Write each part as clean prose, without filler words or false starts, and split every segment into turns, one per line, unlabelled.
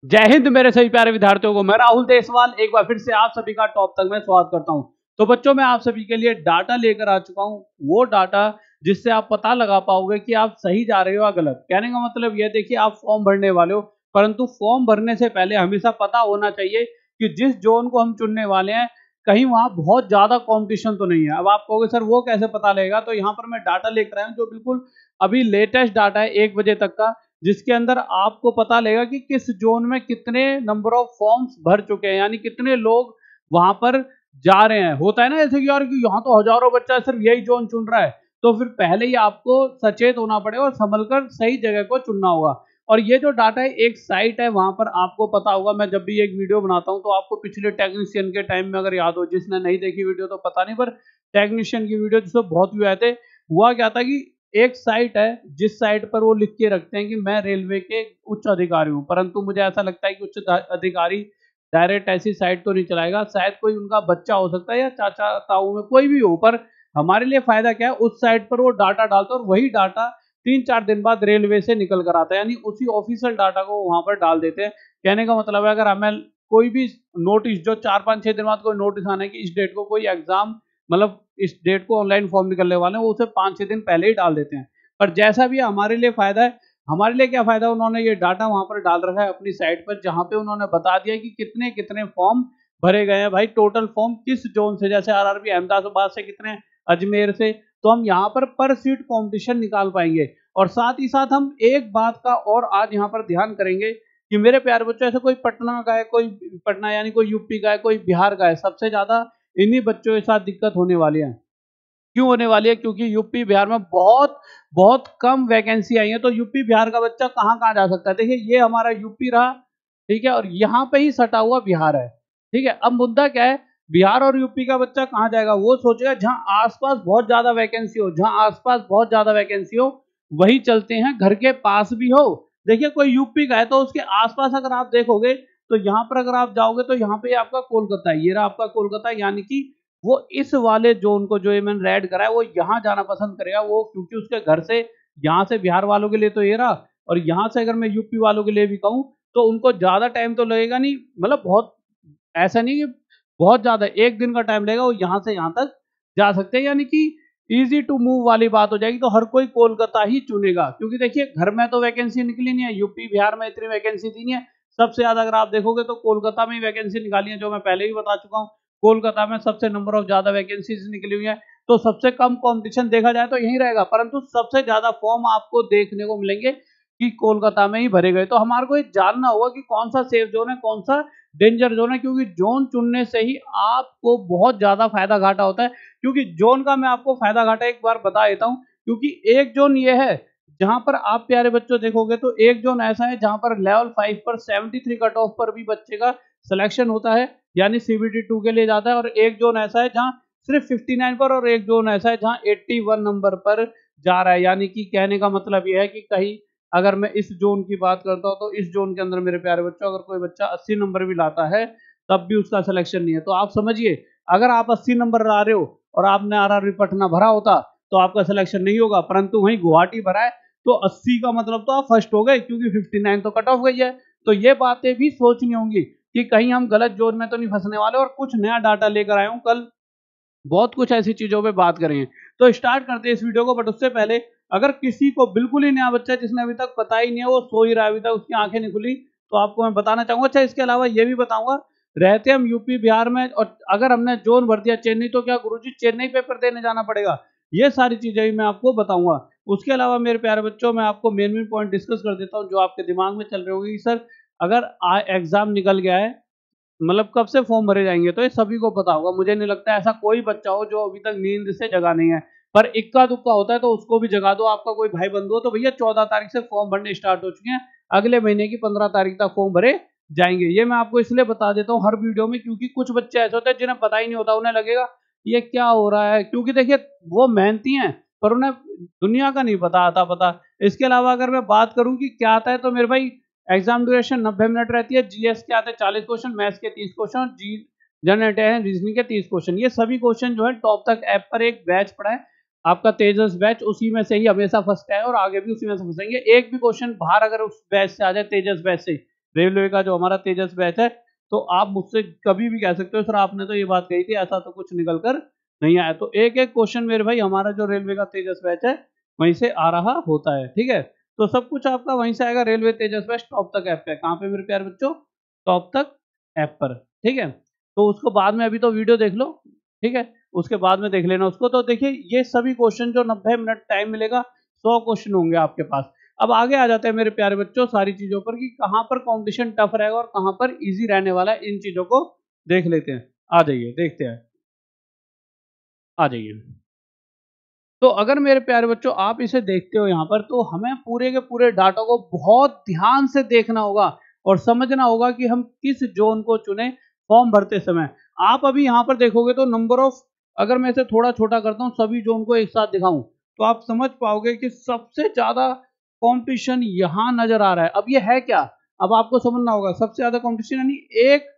जय हिंद मेरे सभी प्यारे विद्यार्थियों को। मैं राहुल देसवाल एक बार फिर से आप सभी का टॉप तक में स्वागत करता हूं। तो बच्चों, मैं आप सभी के लिए डाटा लेकर आ चुका हूं, वो डाटा जिससे आप पता लगा पाओगे कि आप सही जा रहे हो या गलत। कहने का मतलब यह, देखिए आप फॉर्म भरने वाले हो, परंतु फॉर्म भरने से पहले हमेशा पता होना चाहिए कि जिस जोन को हम चुनने वाले हैं कहीं वहां बहुत ज्यादा कॉम्पिटिशन तो नहीं है। अब आप कहोगे सर वो कैसे पता लगेगा, तो यहाँ पर मैं डाटा लेकर आया हूँ जो बिल्कुल अभी लेटेस्ट डाटा है 1 बजे तक का, जिसके अंदर आपको पता लगेगा कि किस जोन में कितने नंबर ऑफ फॉर्म्स भर चुके हैं, यानी कितने लोग वहां पर जा रहे हैं। होता है ना ऐसे कि यार कि यहाँ तो हजारों बच्चा सिर्फ यही जोन चुन रहा है, तो फिर पहले ही आपको सचेत होना पड़ेगा और संभलकर सही जगह को चुनना होगा। और ये जो डाटा है, एक साइट है, वहां पर आपको पता होगा, मैं जब भी एक वीडियो बनाता हूँ तो आपको पिछले टेक्नीशियन के टाइम में अगर याद हो, जिसने नहीं देखी वीडियो तो पता नहीं, पर टेक्नीशियन की वीडियो जिसमें बहुत व्यू आए थे, हुआ क्या था कि एक साइट है जिस साइट पर वो लिख के रखते हैं कि मैं रेलवे के उच्च अधिकारी हूं, परंतु मुझे ऐसा लगता है कि उच्च अधिकारी डायरेक्ट ऐसी साइट तो नहीं चलाएगा। शायद कोई उनका बच्चा हो सकता है या चाचा ताऊ में कोई भी हो, पर हमारे लिए फायदा क्या है, उस साइट पर वो डाटा डालता है और वही डाटा 3-4 दिन बाद रेलवे से निकल कर आता है, यानी उसी ऑफिशियल डाटा को वहां पर डाल देते हैं। कहने का मतलब है, अगर हमें कोई भी नोटिस, जो 4-5-6 दिन बाद कोई नोटिस आना है कि इस डेट को कोई एग्जाम, मतलब इस डेट को ऑनलाइन फॉर्म निकलने वाले हैं, वो उसे 5-6 दिन पहले ही डाल देते हैं। पर जैसा भी हमारे लिए फायदा है, हमारे लिए क्या फायदा, उन्होंने ये डाटा वहां पर डाल रखा है अपनी साइट पर, जहां पे उन्होंने बता दिया कि कितने कितने फॉर्म भरे गए हैं भाई, टोटल फॉर्म किस जोन से, जैसे आरआरबी अहमदाबाद से कितने, अजमेर से, तो हम यहाँ पर सीट कंपटीशन निकाल पाएंगे। और साथ ही साथ हम एक बात का और आज यहाँ पर ध्यान करेंगे कि मेरे प्यारे बच्चों, ऐसे कोई पटना का है, कोई पटना यानी कोई यूपी का है, कोई बिहार का है, सबसे ज्यादा इन्हीं बच्चों के साथ दिक्कत होने वाली है। क्यों होने वाली है? क्योंकि यूपी बिहार में बहुत बहुत कम वैकेंसी आई है, तो यूपी बिहार का बच्चा कहाँ कहाँ जा सकता है। देखिए ये हमारा यूपी रहा, ठीक है, और यहाँ पे ही सटा हुआ बिहार है, ठीक है। अब मुद्दा क्या है, बिहार और यूपी का बच्चा कहाँ जाएगा, वो सोचेगा जहाँ आसपास बहुत ज्यादा वैकेंसी हो, जहाँ आसपास बहुत ज्यादा वैकेंसी हो वही चलते हैं, घर के पास भी हो। देखिए कोई यूपी का है तो उसके आसपास अगर आप देखोगे तो यहाँ पर अगर आप जाओगे तो यहाँ पे आपका कोलकाता है, ये रहा आपका कोलकाता, यानी कि वो इस वाले जोन को, जो ये मैंने रेड करा है, वो यहाँ जाना पसंद करेगा वो, क्योंकि उसके घर से, यहाँ से बिहार वालों के लिए तो ये रहा, और यहाँ से अगर मैं यूपी वालों के लिए भी कहूँ तो उनको ज्यादा टाइम तो लगेगा नहीं, मतलब बहुत, ऐसा नहीं कि बहुत ज्यादा, 1 दिन का टाइम लगेगा, वो यहाँ से यहाँ तक जा सकते हैं, यानी कि इजी टू मूव वाली बात हो जाएगी। तो हर कोई कोलकाता ही चुनेगा, क्योंकि देखिए घर में तो वैकेंसी निकली नहीं है, यूपी बिहार में इतनी वैकेंसी थी नहीं है। सबसे ज्यादा अगर आप देखोगे तो कोलकाता में ही वैकेंसी निकाली है, जो मैं पहले ही बता चुका हूँ। कोलकाता में सबसे नंबर ऑफ ज्यादा वैकेंसीज निकली हुई है, तो सबसे कम कंपटीशन देखा जाए तो यही रहेगा, परंतु सबसे ज्यादा फॉर्म आपको देखने को मिलेंगे कि कोलकाता में ही भरे गए। तो हमारे को ये जानना होगा कि कौन सा सेफ जोन है, कौन सा डेंजर जोन है, क्योंकि जोन चुनने से ही आपको बहुत ज्यादा फायदा घाटा होता है। क्योंकि जोन का मैं आपको फायदा घाटा एक बार बता देता हूं, क्योंकि एक जोन ये है जहां पर आप प्यारे बच्चों देखोगे तो एक जोन ऐसा है जहां पर लेवल 5 पर 73 कट ऑफ पर भी बच्चे का सिलेक्शन होता है, यानी सीबीटी 2 के लिए जाता है। और एक जोन ऐसा है जहां सिर्फ 59 पर, और एक जोन ऐसा है जहां 81 नंबर पर जा रहा है। यानी कि कहने का मतलब यह है कि कहीं, अगर मैं इस जोन की बात करता हूं तो इस जोन के अंदर मेरे प्यारे बच्चों, अगर कोई बच्चा 80 नंबर भी लाता है तब भी उसका सिलेक्शन नहीं है। तो आप समझिए, अगर आप 80 नंबर ला रहे हो और आपने आरआरबी पटना भरा होता तो आपका सिलेक्शन नहीं होगा, परंतु वहीं गुवाहाटी भरा है तो 80 का मतलब तो आप फर्स्ट हो गए, क्योंकि 59 तो कट ऑफ गई है। तो ये बातें भी सोचनी होंगी कि कहीं हम गलत जोन में तो नहीं फंसने वाले। और कुछ नया डाटा लेकर आया हूं, कल बहुत कुछ ऐसी चीजों पे बात करेंगे। तो स्टार्ट करते हैं इस वीडियो को, बट उससे पहले अगर किसी को बिल्कुल ही नया बच्चा जिसने अभी तक पता ही नहीं है, वो सो ही रहा है, अभी तक उसकी आंखें नहीं खुली, तो आपको मैं बताना चाहूंगा। अच्छा, इसके अलावा ये भी बताऊंगा, रहते हम यूपी बिहार में, और अगर हमने जोन भर दिया चेन्नई, तो क्या गुरुजी चेन्नई पेपर देने जाना पड़ेगा, ये सारी चीजें भी मैं आपको बताऊंगा। उसके अलावा मेरे प्यारे बच्चों, मैं आपको मेन मेन पॉइंट डिस्कस कर देता हूँ जो आपके दिमाग में चल रहे होंगे कि सर अगर एग्जाम निकल गया है, मतलब कब से फॉर्म भरे जाएंगे, तो ये सभी को पता होगा। मुझे नहीं लगता ऐसा कोई बच्चा हो जो अभी तक नींद से जगा नहीं है, पर इक्का दुक्का होता है तो उसको भी जगा दो। आपका कोई भाई बंधु हो तो भैया 14 तारीख से फॉर्म भरने स्टार्ट हो चुके हैं, अगले महीने की 15 तारीख तक फॉर्म भरे जाएंगे। ये मैं आपको इसलिए बता देता हूँ हर वीडियो में, क्योंकि कुछ बच्चे ऐसे होते हैं जिन्हें पता ही नहीं होता, उन्हें लगेगा ये क्या हो रहा है, क्योंकि देखिए वो मेहनती हैं पर उन्हें दुनिया का नहीं पता आता पता। इसके अलावा अगर मैं बात करूं कि क्या आता है, तो मेरे भाई एग्जाम ड्यूरेशन 90 मिनट रहती है, जीएस के आते हैं 40 क्वेश्चन, मैथ्स के 30 क्वेश्चन, जी जनरल है रीजनिंग के 30 क्वेश्चन। ये सभी क्वेश्चन जो है टॉप तक ऐप पर एक बैच पड़ा है आपका तेजस बैच, उसी में से ही हमेशा फर्स्ट है और आगे भी उसी में से फंसेंगे। एक भी क्वेश्चन बाहर अगर उस बैच से आ जाए, तेजस बैच से, रेलवे का जो हमारा तेजस बैच है, तो आप मुझसे कभी भी कह सकते हो सर आपने तो ये बात कही थी, ऐसा तो कुछ निकल कर नहीं आया। तो एक एक क्वेश्चन मेरे भाई हमारा जो रेलवे का तेजस बैच है वहीं से आ रहा होता है, ठीक है। तो सब कुछ आपका वहीं से आएगा, रेलवे तेजस बैच टॉप तक ऐप पे। कहाँ पे मेरे प्यारे बच्चों? टॉप तक ऐप पर, ठीक है। तो उसको बाद में अभी तो वीडियो देख लो, ठीक है, उसके बाद में देख लेना उसको। तो देखिए ये सभी क्वेश्चन जो 90 मिनट टाइम मिलेगा, 100 क्वेश्चन होंगे आपके पास। अब आगे आ जाते हैं मेरे प्यारे बच्चों सारी चीजों पर कि कहाँ पर कंपटीशन टफ रहेगा और कहाँ पर इजी रहने वाला है, इन चीजों को देख लेते हैं। आ जाइए देखते हैं, आ जाइए। तो अगर मेरे प्यारे बच्चों आप इसे देखते हो यहाँ पर, तो हमें पूरे के पूरे डाटा को बहुत ध्यान से देखना होगा और समझना होगा कि हम किस जोन को चुने फॉर्म भरते समय। आप अभी यहाँ पर देखोगे तो नंबर ऑफ, अगर मैं इसे थोड़ा छोटा करता हूँ सभी जोन को एक साथ दिखाऊं, तो आप समझ पाओगे कि सबसे ज्यादा कंपटीशन यहाँ नजर आ रहा है। अब ये है क्या, अब आपको समझना होगा। सबसे ज्यादा कंपटीशन यानी एक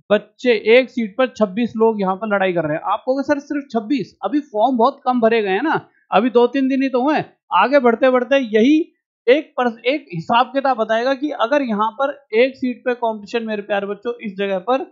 बच्चे एक सीट पर 26 लोग यहाँ पर लड़ाई कर रहे हैं। आप कहोगे सर सिर्फ 26, अभी फॉर्म बहुत कम भरे गए हैं ना, अभी 2-3 दिन ही तो हुए। आगे बढ़ते बढ़ते यही एक हिसाब किताब बताएगा कि अगर यहाँ पर एक सीट पे कंपटीशन मेरे प्यारे बच्चों, इस जगह पर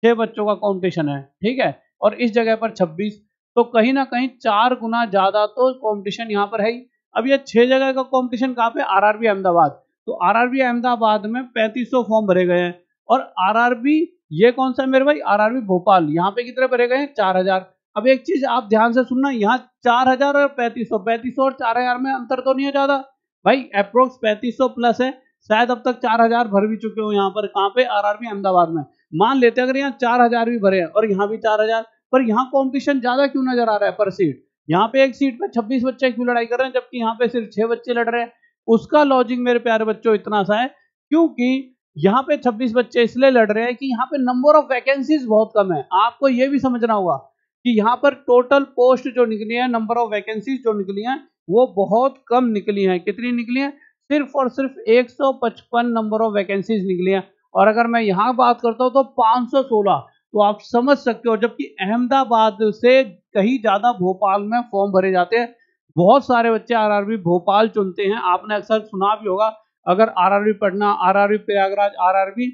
6 बच्चों का कंपटीशन है, ठीक है, और इस जगह पर 26, तो कहीं ना कहीं 4 गुना ज्यादा तो कंपटीशन यहाँ पर है ही। अब ये 6 जगह का कंपटीशन कहाँ पे? आरआरबी अहमदाबाद। तो आरआरबी अहमदाबाद में 3500 फॉर्म भरे गए हैं, और आरआरबी ये कौन सा है मेरे भाई? आरआरबी भोपाल, यहाँ पे कितने भरे गए हैं? 4000। अब एक चीज आप ध्यान से सुनना, यहाँ 4000 और 3500, 3500 और 4000 में अंतर तो नहीं है ज्यादा भाई, अप्रोक्स 3500 प्लस है। शायद अब तक 4000 भर भी चुके हो यहाँ पर, कहाँ पे? आरआरबी अहमदाबाद में। मान लेते हैं अगर यहाँ 4000 भी भरे हैं और यहाँ भी 4000, पर यहाँ कॉम्पिटिशन ज्यादा क्यों नजर आ रहा है पर सीट? यहाँ पे एक सीट पे 26 बच्चे क्यों लड़ाई कर रहे हैं जबकि यहाँ पे सिर्फ 6 बच्चे लड़ रहे हैं? उसका लॉजिक मेरे प्यारे बच्चों इतना सा है, क्योंकि यहाँ पे 26 बच्चे इसलिए लड़ रहे हैं कि यहाँ पे नंबर ऑफ वैकेंसीज बहुत कम है। आपको ये भी समझना होगा कि यहाँ पर टोटल पोस्ट जो निकली है, नंबर ऑफ वैकेंसीज जो निकली हैं, वो बहुत कम निकली हैं। कितनी निकली हैं? सिर्फ और सिर्फ 155 नंबर ऑफ वैकेंसीज निकली हैं। और अगर मैं यहाँ बात करता हूँ तो 516, तो आप समझ सकते हो, जबकि अहमदाबाद से कहीं ज्यादा भोपाल में फॉर्म भरे जाते हैं। बहुत सारे बच्चे आरआरबी भोपाल चुनते हैं, आपने अक्सर सुना भी होगा, अगर RRB Patna, RRB Prayagraj, RRB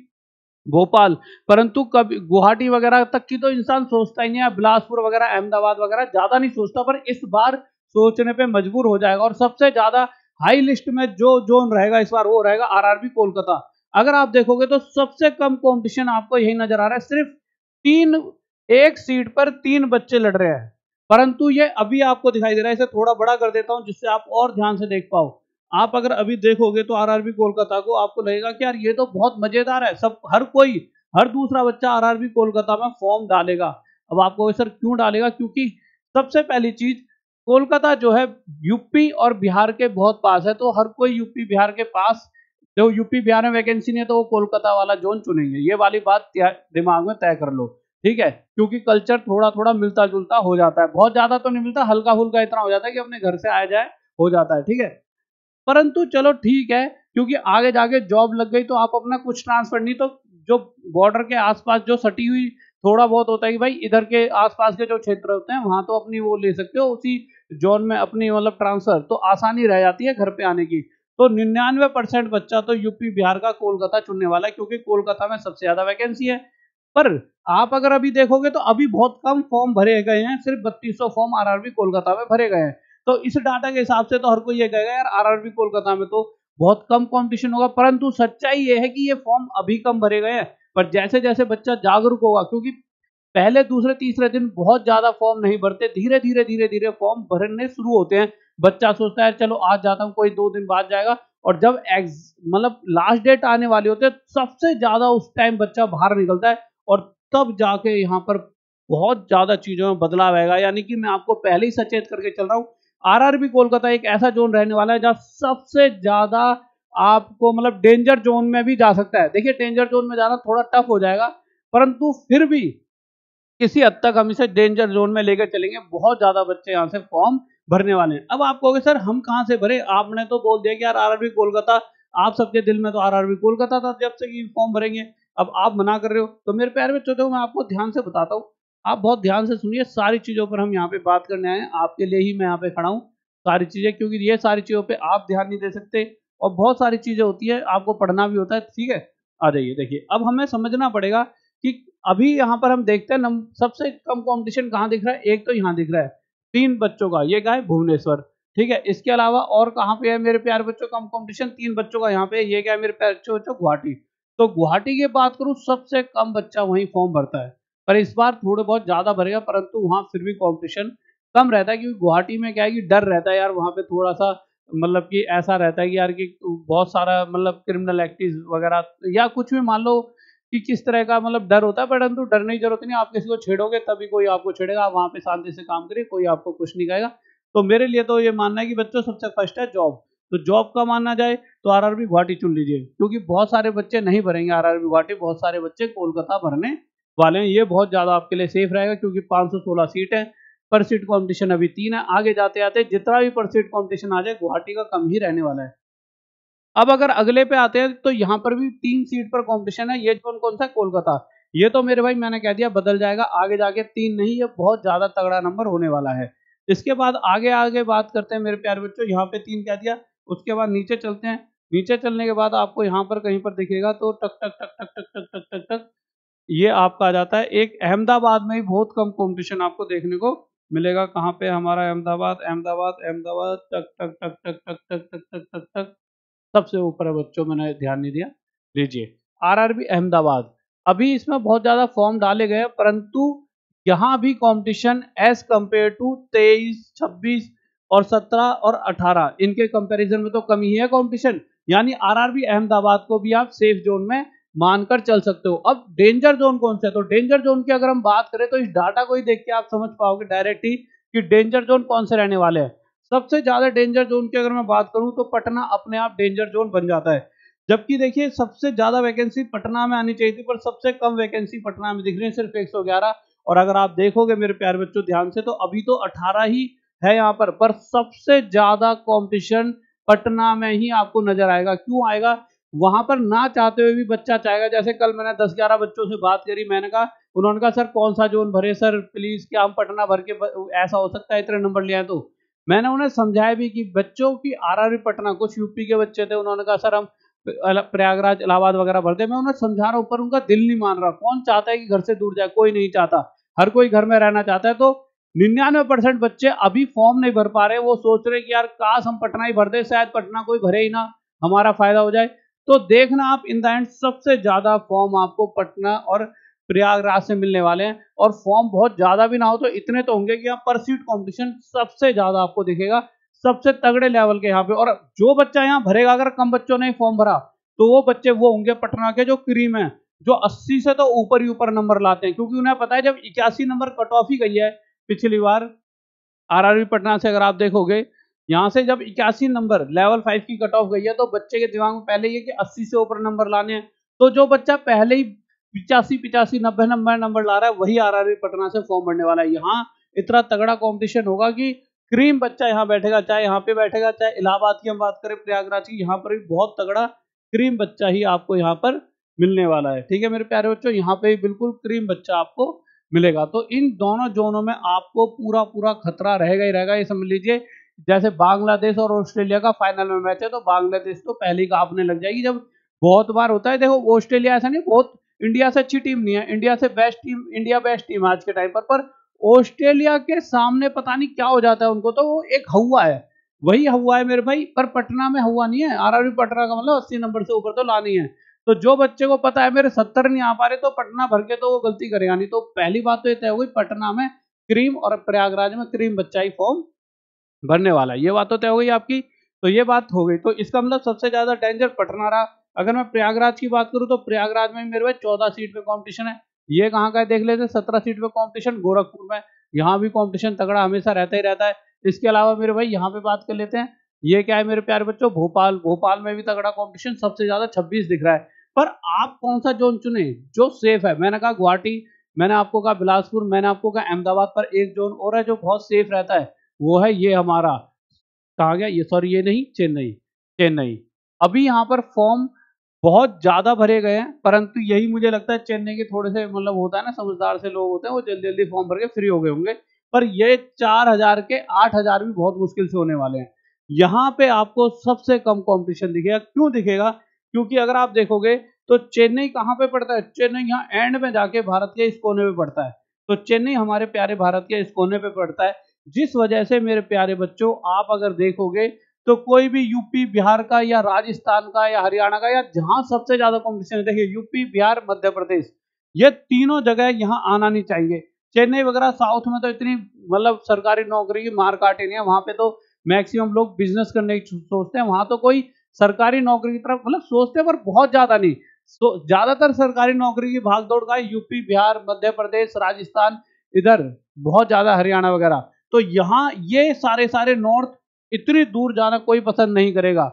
Bhopal, परंतु कभी गुवाहाटी वगैरह तक की तो इंसान सोचता ही नहीं है, बिलासपुर वगैरह, अहमदाबाद वगैरह ज्यादा नहीं सोचता, पर इस बार सोचने पे मजबूर हो जाएगा। और सबसे ज्यादा हाई लिस्ट में जो जोन रहेगा इस बार, वो रहेगा आरआरबी कोलकाता। अगर आप देखोगे तो सबसे कम कंपटीशन आपको यही नजर आ रहा है, सिर्फ तीन, एक सीट पर 3 बच्चे लड़ रहे हैं। परंतु ये अभी आपको दिखाई दे रहा है, इसे थोड़ा बड़ा कर देता हूं जिससे आप और ध्यान से देख पाओ। आप अगर अभी देखोगे तो आरआरबी कोलकाता को, आपको लगेगा कि यार ये तो बहुत मजेदार है, सब हर कोई, हर दूसरा बच्चा आरआरबी कोलकाता में फॉर्म डालेगा। अब आपको सर क्यों डालेगा? क्योंकि सबसे पहली चीज, कोलकाता जो है यूपी और बिहार के बहुत पास है, तो हर कोई यूपी बिहार के पास, जो यूपी बिहार में वैकेंसी नहीं है तो वो कोलकाता वाला जोन चुनेंगे। ये वाली बात दिमाग में तय कर लो, ठीक है, क्योंकि कल्चर थोड़ा थोड़ा मिलता जुलता हो जाता है, बहुत ज्यादा तो नहीं मिलता, हल्का फुल्का इतना हो जाता है कि अपने घर से आया जाए हो जाता है, ठीक है। परंतु चलो ठीक है, क्योंकि आगे जाके जॉब लग गई तो आप अपना कुछ ट्रांसफर नहीं, तो जो बॉर्डर के आसपास जो सटी हुई थोड़ा बहुत होता है कि भाई इधर के आसपास के जो क्षेत्र होते हैं वहां तो अपनी वो ले सकते हो, उसी जोन में अपनी मतलब ट्रांसफर, तो आसानी रह जाती है घर पे आने की। तो 99% बच्चा तो यूपी बिहार का कोलकाता चुनने वाला है, क्योंकि कोलकाता में सबसे ज्यादा वैकेंसी है। पर आप अगर अभी देखोगे तो अभी बहुत कम फॉर्म भरे गए हैं, सिर्फ 3200 फॉर्म आरआरबी कोलकाता में भरे गए हैं। तो इस डाटा के हिसाब से तो हर कोई ये कहेगा यार आरआरबी कोलकाता में तो बहुत कम कंपटीशन होगा, परंतु सच्चाई ये है कि ये फॉर्म अभी कम भरे गए हैं। पर जैसे जैसे बच्चा जागरूक होगा, क्योंकि पहले दूसरे तीसरे दिन बहुत ज्यादा फॉर्म नहीं भरते, धीरे धीरे धीरे धीरे फॉर्म भरने शुरू होते हैं। बच्चा सोचता है चलो आज जाता हूँ, कोई 2 दिन बाद जाएगा, और जब मतलब लास्ट डेट आने वाली होती है, सबसे ज्यादा उस टाइम बच्चा बाहर निकलता है, और तब जाके यहाँ पर बहुत ज्यादा चीजों में बदलाव आएगा। यानी कि मैं आपको पहले ही सचेत करके चल रहा हूँ, आरआरबी कोलकाता एक ऐसा जोन रहने वाला है जहां सबसे ज्यादा आपको मतलब डेंजर जोन में भी जा सकता है। देखिए डेंजर जोन में जाना थोड़ा टफ हो जाएगा, परंतु फिर भी किसी हद तक हम इसे डेंजर जोन में लेकर चलेंगे। बहुत ज्यादा बच्चे यहाँ से फॉर्म भरने वाले हैं। अब आप कहोगे सर हम कहाँ से भरे, आपने तो बोल दिया कि यार आरआरबी कोलकाता, आप सबके दिल में तो आरआरबी कोलकाता था जब से कि फॉर्म भरेंगे, अब आप मना कर रहे हो। तो मेरे प्यारे बच्चों, तो मैं आपको ध्यान से बताता हूँ, आप बहुत ध्यान से सुनिए, सारी चीजों पर हम यहाँ पे बात करने आए हैं, आपके लिए ही मैं यहाँ पे खड़ा हूँ सारी चीजें, क्योंकि ये सारी चीजों पे आप ध्यान नहीं दे सकते, और बहुत सारी चीजें होती है आपको पढ़ना भी होता है, ठीक है। आ जाइए। देखिए अब हमें समझना पड़ेगा कि अभी यहाँ पर हम देखते हैं सबसे कम कंपटीशन कहाँ दिख रहा है। एक तो यहाँ दिख रहा है 3 बच्चों का, ये क्या है भुवनेश्वर, ठीक है। इसके अलावा और कहाँ पे है मेरे प्यारे बच्चों कम कंपटीशन, 3 बच्चों का यहाँ पे, ये क्या है मेरे प्यारे बच्चों गुवाहाटी। तो गुवाहाटी की बात करूँ सबसे कम बच्चा वहीं फॉर्म भरता है, पर इस बार थोड़े बहुत ज्यादा भरेगा, परंतु वहाँ फिर भी कंपटीशन कम रहता है, क्योंकि गुवाहाटी में क्या है कि डर रहता है यार, वहाँ पे थोड़ा सा मतलब कि ऐसा रहता है कि यार कि बहुत सारा मतलब क्रिमिनल एक्टिविटीज वगैरह या कुछ भी मान लो कि किस तरह का मतलब डर होता है, परंतु डरने की जरूरत नहीं, आप किसी को छेड़ोगे तभी कोई आपको छेड़ेगा। आप वहाँ पे शांति से काम करिए, कोई आपको कुछ नहीं कहेगा। तो मेरे लिए तो ये मानना है कि बच्चों सबसे फर्स्ट है जॉब। तो जॉब का मानना जाए तो आरआरबी गुवाहाटी चुन लीजिए, क्योंकि बहुत सारे बच्चे नहीं भरेंगे आरआरबी गुवाहाटी, बहुत सारे बच्चे कोलकाता भरने वाले हैं। ये बहुत ज्यादा आपके लिए सेफ रहेगा, क्योंकि 516 सीट है, पर सीट कंपटीशन अभी 3 है। आगे जाते जाते जितना भी पर सीट कंपटीशन आ जाए गुवाहाटी का कम ही रहने वाला है। अब अगर अगले पे आते हैं तो यहाँ पर भी 3 सीट पर कंपटीशन है। ये जोन कौन सा है, कोलकाता। ये तो मेरे भाई मैंने कह दिया बदल जाएगा, आगे जाके 3 नहीं, ये बहुत ज्यादा तगड़ा नंबर होने वाला है। इसके बाद आगे आगे बात करते हैं मेरे प्यारे बच्चों, यहाँ पे 3 कह दिया। उसके बाद नीचे चलते हैं, नीचे चलने के बाद आपको यहाँ पर कहीं पर दिखेगा तो टक टक टक टक टक टक टक टक टक ये आपका आ जाता है। एक अहमदाबाद में ही बहुत कम कंपटीशन आपको देखने को मिलेगा। कहाँ पे हमारा अहमदाबाद, अहमदाबाद अहमदाबाद, टक टक टक टक टक टक टक टक टक टक सबसे ऊपर है बच्चों, मैंने ध्यान नहीं दिया। लीजिए आरआरबी अहमदाबाद, अभी इसमें बहुत ज्यादा फॉर्म डाले गए, परंतु यहाँ भी कंपटीशन एज कंपेयर टू 23, 26 और 17 और 18 इनके कंपैरिजन में तो कमी ही है कंपटीशन। यानी आरआरबी अहमदाबाद को भी आप सेफ जोन में मानकर चल सकते हो। अब डेंजर जोन कौन सा है, तो डेंजर जोन की अगर हम बात करें तो इस डाटा को ही देख के आप समझ पाओगे डायरेक्ट ही कि डेंजर जोन कौन से रहने वाले हैं। सबसे ज्यादा डेंजर जोन की अगर मैं बात करूं तो पटना अपने आप डेंजर जोन बन जाता है। जबकि देखिए सबसे ज्यादा वैकेंसी पटना में आनी चाहिए थी, पर सबसे कम वैकेंसी पटना में दिख रही है, सिर्फ 111। और अगर आप देखोगे मेरे प्यारे बच्चों ध्यान से, तो अभी तो 18 ही है यहाँ पर सबसे ज्यादा कंपटीशन पटना में ही आपको नजर आएगा। क्यों आएगा, वहां पर ना चाहते हुए भी बच्चा चाहेगा। जैसे कल मैंने 10-11 बच्चों से बात करी, मैंने कहा, उन्होंने कहा सर कौन सा जोन भरे सर प्लीज, क्या हम पटना भर के ऐसा हो सकता है इतने नंबर ले आए। तो मैंने उन्हें समझाया भी कि बच्चों की आरआरबी पटना, कुछ यूपी के बच्चे थे, उन्होंने कहा सर हम प्रयागराज इलाहाबाद वगैरह भरते। मैं उन्हें समझा रहा हूँ पर उनका दिल नहीं मान रहा। कौन चाहता है कि घर से दूर जाए, कोई नहीं चाहता, हर कोई घर में रहना चाहता है। तो 99% बच्चे अभी फॉर्म नहीं भर पा रहे, वो सोच रहे कि यार काश हम पटना ही भर दे, शायद पटना कोई भरे ही ना, हमारा फायदा हो जाए। तो देखना आप इन द एंड सबसे ज्यादा फॉर्म आपको पटना और प्रयागराज से मिलने वाले हैं। और फॉर्म बहुत ज्यादा भी ना हो तो इतने तो होंगे कि यहाँ पर सीट कंपटीशन सबसे ज्यादा आपको दिखेगा, सबसे तगड़े लेवल के यहाँ पे। और जो बच्चा यहाँ भरेगा, अगर कम बच्चों ने फॉर्म भरा तो वो बच्चे वो होंगे पटना के जो क्रीम है, जो 80 से तो ऊपर ही ऊपर नंबर लाते हैं, क्योंकि उन्हें पता है जब 81 नंबर कट ऑफ ही गई है पिछली बार आरआरबी पटना से, अगर आप देखोगे यहाँ से जब 81 नंबर लेवल 5 की कट ऑफ गई है, तो बच्चे के दिमाग में पहले ये कि 80 से ऊपर नंबर लाने हैं। तो जो बच्चा पहले ही 85, 90 नंबर ला रहा है, वही आरआरबी पटना से फॉर्म भरने वाला है। यहाँ इतना तगड़ा कंपटीशन होगा कि क्रीम बच्चा यहाँ बैठेगा, चाहे यहाँ पे बैठेगा, चाहे इलाहाबाद की हम बात करें, प्रयागराज की, यहाँ पर भी बहुत तगड़ा क्रीम बच्चा ही आपको यहाँ पर मिलने वाला है। ठीक है मेरे प्यारे बच्चों, यहाँ पे बिल्कुल क्रीम बच्चा आपको मिलेगा। तो इन दोनों जोनों में आपको पूरा पूरा खतरा रहेगा ही रहेगा, ये समझ लीजिए। जैसे बांग्लादेश और ऑस्ट्रेलिया का फाइनल में मैच है, तो बांग्लादेश तो पहले ही कांपने लग जाएगी। जब बहुत बार होता है, देखो ऑस्ट्रेलिया ऐसा नहीं, बहुत इंडिया से अच्छी टीम नहीं है, इंडिया से best team, India best team आज के टाइम पर ऑस्ट्रेलिया के सामने पता नहीं क्या हो जाता है उनको, तो वो एक हवा है, वही हवा है मेरे भाई। पर पटना में हवा नहीं है, आरआरबी पटना का मतलब 80 नंबर से ऊपर तो लानी है। तो जो बच्चे को पता है मेरे 70 नहीं आ पा रहे, तो पटना भर के तो वो गलती करेगा नहीं। तो पहली बात तो ये तय हो गई, पटना में क्रीम और प्रयागराज में क्रीम बच्चा ही फॉर्म भरने वाला है, ये बात तो तय हो गई आपकी। तो ये बात हो गई, तो इसका मतलब सबसे ज्यादा डेंजर पटना रहा। अगर मैं प्रयागराज की बात करूं तो प्रयागराज में मेरे भाई 14 सीट पे कंपटीशन है। ये कहाँ का है देख लेते हैं, 17 सीट पे कंपटीशन गोरखपुर में, यहाँ भी कंपटीशन तगड़ा हमेशा रहता ही रहता है। इसके अलावा मेरे भाई यहाँ पे बात कर लेते हैं, ये क्या है मेरे प्यारे बच्चों, भोपाल, भोपाल में भी तगड़ा कंपटीशन, सबसे ज्यादा 26 दिख रहा है। पर आप कौन सा जोन चुने जो सेफ है, मैंने कहा गुवाहाटी, मैंने आपको कहा बिलासपुर, मैंने आपको कहा अहमदाबाद, पर एक जोन और है जो बहुत सेफ रहता है, वो है ये हमारा, कहा गया ये, सॉरी ये नहीं, चेन्नई, चेन्नई। अभी यहाँ पर फॉर्म बहुत ज्यादा भरे गए हैं, परंतु यही मुझे लगता है चेन्नई के थोड़े से मतलब होता है ना, समझदार से लोग होते हैं, वो जल्दी जल्दी फॉर्म भर के फ्री हो गए होंगे। पर ये 4000 के 8000 भी बहुत मुश्किल से होने वाले हैं। यहाँ पे आपको सबसे कम कंपटीशन दिखेगा। क्यों दिखेगा, क्योंकि अगर आप देखोगे तो चेन्नई कहाँ पे पड़ता है? चेन्नई यहाँ एंड में जाके भारत के इस कोने पे पड़ता है। तो चेन्नई हमारे प्यारे भारत के इस कोने पे पड़ता है, जिस वजह से मेरे प्यारे बच्चों आप अगर देखोगे तो कोई भी यूपी बिहार का या राजस्थान का या हरियाणा का या जहां सबसे ज्यादा कॉम्पिटिशन है, देखिए यूपी बिहार मध्य प्रदेश, ये तीनों जगह यहाँ आना नहीं चाहिए। चेन्नई वगैरह साउथ में तो इतनी मतलब सरकारी नौकरी की मार काटे नहीं है, वहां पे तो मैक्सिमम लोग बिजनेस करने की सोचते हैं, वहां तो कोई सरकारी नौकरी की तरफ मतलब सोचते हैं पर बहुत ज्यादा नहीं। ज्यादातर सरकारी नौकरी की भागदौड़ का यूपी बिहार मध्य प्रदेश राजस्थान, इधर बहुत ज्यादा हरियाणा वगैरह। तो यहाँ ये सारे सारे नॉर्थ इतनी दूर जाना कोई पसंद नहीं करेगा।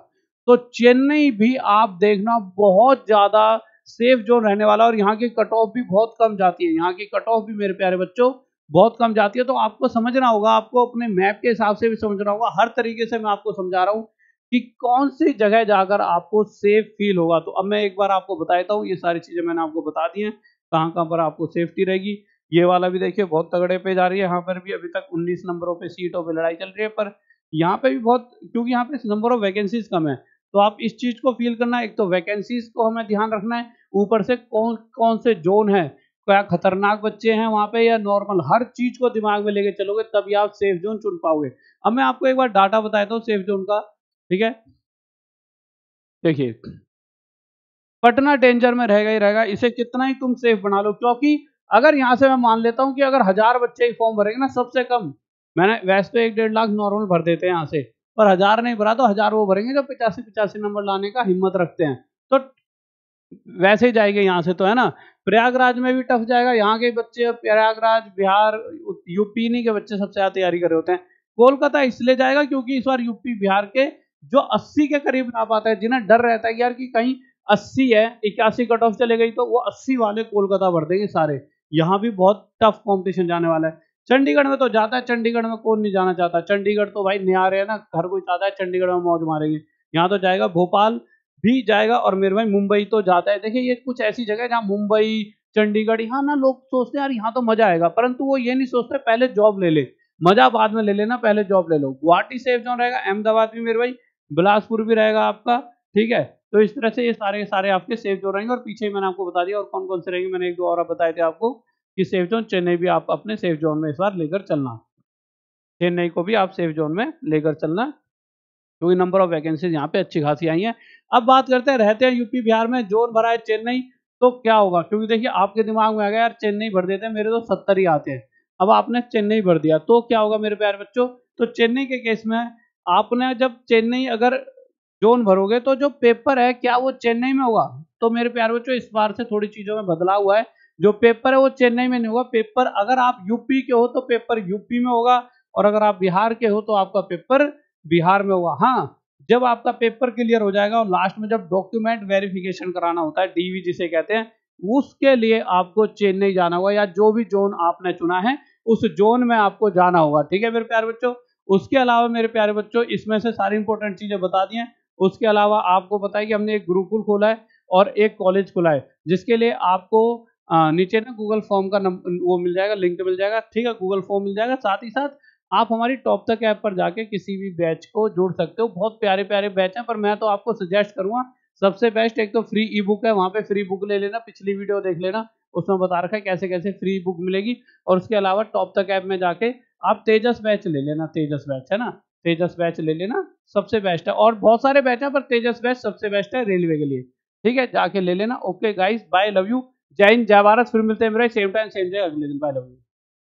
तो चेन्नई भी आप देखना बहुत ज्यादा सेफ जोन रहने वाला, और यहाँ की कट ऑफ भी बहुत कम जाती है, यहाँ की कट ऑफ भी मेरे प्यारे बच्चों बहुत कम जाती है। तो आपको समझना होगा, आपको अपने मैप के हिसाब से भी समझना होगा, हर तरीके से मैं आपको समझा रहा हूँ कि कौन सी जगह जाकर आपको सेफ फील होगा। तो अब मैं एक बार आपको बताता हूँ, ये सारी चीजें मैंने आपको बता दी हैं कहाँ कहाँ पर आपको सेफ्टी रहेगी। ये वाला भी देखिए बहुत तगड़े पे जा रही है, यहाँ पर भी अभी तक 19 नंबरों पे सीटों पे लड़ाई चल रही है, पर यहाँ पे भी बहुत, क्योंकि यहाँ पे नंबर ऑफ वैकेंसीज कम है, तो आप इस चीज को फील करना है। एक तो वैकेंसीज को हमें ध्यान रखना है, ऊपर से कौन कौन से जोन है, क्या खतरनाक बच्चे हैं वहां पे या नॉर्मल, हर चीज को दिमाग में लेके चलोगे तभी आप सेफ जोन चुन पाओगे। अब मैं आपको एक बार डाटा बताता हूँ सेफ जोन का, ठीक है। देखिए पटना डेंजर में रहेगा ही रहेगा, इसे कितना ही तुम सेफ बना लो, क्योंकि अगर यहाँ से मैं मान लेता हूँ कि अगर 1000 बच्चे ही फॉर्म भरेंगे ना सबसे कम, मैंने वैसे तो 1-1.5 लाख नॉर्मल भर देते हैं यहाँ से, पर 1000 नहीं भरा तो 1000 वो भरेंगे जो 85-85 नंबर लाने का हिम्मत रखते हैं, तो वैसे ही जाएंगे यहाँ से, तो है ना। प्रयागराज में भी टफ जाएगा, यहाँ के बच्चे प्रयागराज बिहार यूपी नहीं के बच्चे सबसे ज्यादा तैयारी कर रहे होते हैं। कोलकाता इसलिए जाएगा क्योंकि इस बार यूपी बिहार के जो 80 के करीब ला पाता है, जिन्हें डर रहता है यार कि कहीं 80 है 81 कट ऑफ चले गई, तो वो 80 वाले कोलकाता भर देंगे सारे। यहाँ भी बहुत टफ कॉम्पिटिशन जाने वाला है। चंडीगढ़ में तो जाता है, चंडीगढ़ में कौन नहीं जाना चाहता, चंडीगढ़ तो भाई नियारे है ना, हर कोई चाहता है चंडीगढ़ में मौज मारेंगे, यहाँ तो जाएगा। भोपाल भी जाएगा, और मेरे भाई मुंबई तो जाता है। देखिए ये कुछ ऐसी जगह है जहाँ मुंबई चंडीगढ़, यहाँ ना लोग सोचते हैं यार यहाँ तो मजा आएगा, परंतु वो ये नहीं सोचते पहले जॉब ले ले, मजा बाद में ले लेना, पहले जॉब ले लो। गुवाहाटी सेफ जोन रहेगा, अहमदाबाद भी मेरे भाई, बिलासपुर भी रहेगा आपका, ठीक है। तो इस तरह से ये सारे सारे आपके सेफ जोन रहेंगे, और पीछे ही मैंने आपको बता दिया और कौन कौन से रहेंगे, मैंने एक दो और बताए थे आपको कि सेफ जोन चेन्नई भी आप अपने सेफ जोन में इस बार लेकर चलना, चेन्नई को भी आप सेफ जोन में लेकर चलना, क्योंकि नंबर ऑफ वैकेंसीज यहाँ पे अच्छी खासी आई हैं। अब बात करते हैं, रहते हैं यूपी बिहार में, जोन भरा है चेन्नई, तो क्या होगा, क्योंकि देखिए आपके दिमाग में आ गया यार चेन्नई भर देते हैं, मेरे तो 70 ही आते हैं। अब आपने चेन्नई भर दिया तो क्या होगा मेरे प्यारे बच्चों, तो चेन्नई के केस में आपने जब चेन्नई अगर जोन भरोगे तो जो पेपर है क्या वो चेन्नई में होगा, तो मेरे प्यारे बच्चों इस बार से थोड़ी चीजों में बदलाव हुआ है। जो पेपर है वो चेन्नई में नहीं होगा, पेपर अगर आप यूपी के हो तो पेपर यूपी में होगा, और अगर आप बिहार के हो तो आपका पेपर बिहार में होगा। हाँ, जब आपका पेपर क्लियर हो जाएगा और लास्ट में जब डॉक्यूमेंट वेरिफिकेशन कराना होता है, डीवी जिसे कहते हैं, उसके लिए आपको चेन्नई जाना होगा, या जो भी जोन आपने चुना है उस जोन में आपको जाना होगा, ठीक है मेरे प्यारे बच्चों। उसके अलावा मेरे प्यारे बच्चों इसमें से सारी इंपॉर्टेंट चीजें बता दी हैं। उसके अलावा आपको पता है कि हमने एक गुरुकुल खोला है और एक कॉलेज खोला है, जिसके लिए आपको नीचे ना गूगल फॉर्म का वो मिल जाएगा, लिंक मिल जाएगा, ठीक है, गूगल फॉर्म मिल जाएगा। साथ ही साथ आप हमारी टॉप तक ऐप पर जाके किसी भी बैच को जोड़ सकते हो, बहुत प्यारे प्यारे बैच हैं, पर मैं तो आपको सजेस्ट करूंगा सबसे बेस्ट एक तो फ्री ई बुक है, वहां पे फ्री बुक ले लेना, पिछली वीडियो देख लेना, उसमें बता रखा है कैसे कैसे फ्री बुक मिलेगी। और उसके अलावा टॉप तक ऐप में जाके आप तेजस बैच ले लेना, तेजस बैच है ना, तेजस बैच ले लेना, सबसे बेस्ट है। और बहुत सारे बैच हैं पर तेजस बैच सबसे बेस्ट है रेलवे के लिए, ठीक है, जाके ले लेना। Okay guys, bye, love you, जय हिंद जय भारत, फिर मिलते हैं मेरे सेम टाइम सेम जगह अगले दिन, बाय, लव यू।